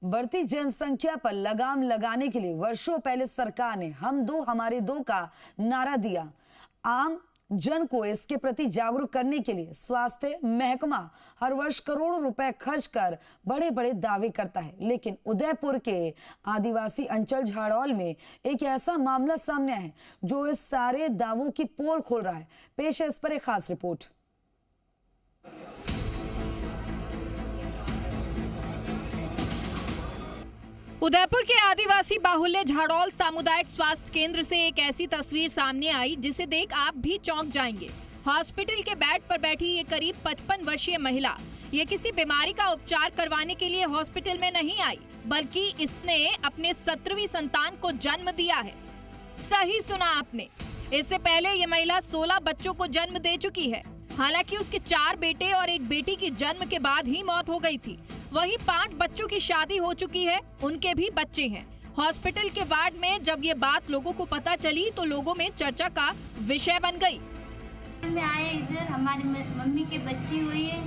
बढ़ती जनसंख्या पर लगाम लगाने के लिए वर्षों पहले सरकार ने हम दो हमारे दो का नारा दिया। आम जन को इसके प्रति जागरूक करने के लिए स्वास्थ्य महकमा हर वर्ष करोड़ों रुपए खर्च कर बड़े बड़े दावे करता है, लेकिन उदयपुर के आदिवासी अंचल झाड़ौल में एक ऐसा मामला सामने आया है जो इस सारे दावों की पोल खोल रहा है। पेश है इस पर एक खास रिपोर्ट। उदयपुर के आदिवासी बाहुल्य झाड़ौल सामुदायिक स्वास्थ्य केंद्र से एक ऐसी तस्वीर सामने आई जिसे देख आप भी चौंक जाएंगे। हॉस्पिटल के बेड पर बैठी ये करीब 55 वर्षीय महिला ये किसी बीमारी का उपचार करवाने के लिए हॉस्पिटल में नहीं आई, बल्कि इसने अपने 17वीं संतान को जन्म दिया है। सही सुना आपने, इससे पहले ये महिला 16 बच्चों को जन्म दे चुकी है। हालांकि उसके 4 बेटे और एक बेटी की जन्म के बाद ही मौत हो गई थी। वहीं 5 बच्चों की शादी हो चुकी है, उनके भी बच्चे हैं। हॉस्पिटल के वार्ड में जब ये बात लोगों को पता चली तो लोगों में चर्चा का विषय बन गई। में आए इधर हमारी मम्मी के बच्ची हुई है,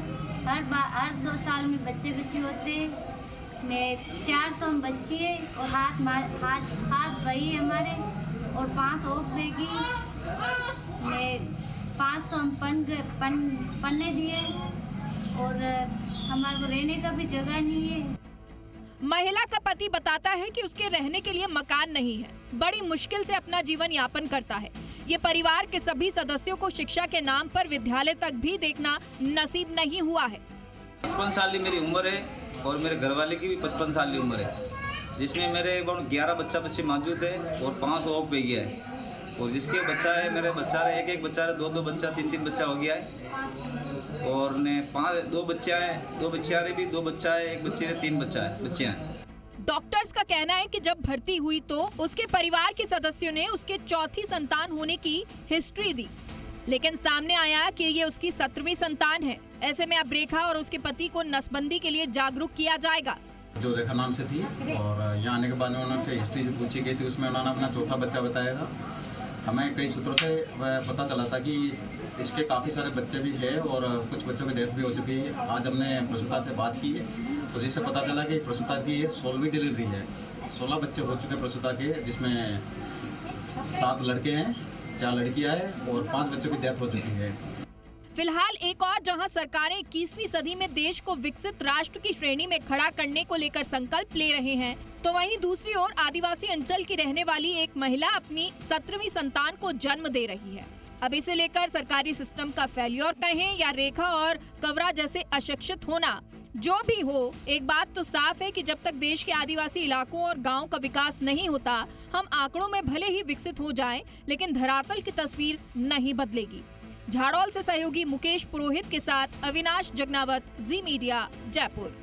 हर 2 साल में बच्चे होते हैं। 4 तो हम बच्ची है और हाथ भाई है हमारे और 5 और बेगी। 5 तो हम पढ़ने दिए और हमारे को रहने का भी जगह नहीं है। महिला का पति बताता है कि उसके रहने के लिए मकान नहीं है, बड़ी मुश्किल से अपना जीवन यापन करता है। ये परिवार के सभी सदस्यों को शिक्षा के नाम पर विद्यालय तक भी देखना नसीब नहीं हुआ है। 55 साल की मेरी उम्र है और मेरे घरवाले की भी 55 साल की उम्र है, जिसमें मेरे 11 बच्चे मौजूद है और 5 ऑफ भी गया है। और जिसके बच्चा है मेरे बच्चा है, एक बच्चा है, 2 बच्चा, 3 बच्चा हो गया है। और ने 2 बच्चा है, 2 बच्चियाँ भी, 2 बच्चा है, एक बच्चे ने 3 बच्चे हैं। डॉक्टर्स का कहना है कि जब भर्ती हुई तो उसके परिवार के सदस्यों ने उसके 4थी संतान होने की हिस्ट्री दी, लेकिन सामने आया कि ये उसकी 17वीं संतान है। ऐसे में अब रेखा और उसके पति को नसबंदी के लिए जागरूक किया जाएगा। जो रेखा नाम से थी और यहाँ आने के बाद में उन्होंने हिस्ट्री पूछी गई थी, उसमें उन्होंने अपना 4था बच्चा बताया था। हमें कई सूत्रों से पता चला था कि इसके काफ़ी सारे बच्चे भी हैं और कुछ बच्चों की डेथ भी हो चुकी है। आज हमने प्रसूता से बात की है तो जिससे पता चला कि प्रसूता की ये 16वीं डिलीवरी है। 16 बच्चे हो चुके प्रसूता के, जिसमें 7 लड़के हैं, 4 लड़कियां हैं और 5 बच्चों की डेथ हो चुकी है। फिलहाल एक और जहां सरकारें 21वीं सदी में देश को विकसित राष्ट्र की श्रेणी में खड़ा करने को लेकर संकल्प ले रहे हैं, तो वहीं दूसरी ओर आदिवासी अंचल की रहने वाली एक महिला अपनी 17वीं संतान को जन्म दे रही है। अब इसे लेकर सरकारी सिस्टम का फेल्योर कहें या रेखा और कवरा जैसे अशिक्षित होना, जो भी हो, एक बात तो साफ है कि जब तक देश के आदिवासी इलाकों और गाँव का विकास नहीं होता, हम आंकड़ों में भले ही विकसित हो जाएं, लेकिन धरातल की तस्वीर नहीं बदलेगी। झाड़ौल से सहयोगी मुकेश पुरोहित के साथ अविनाश जगनावत, जी मीडिया, जयपुर।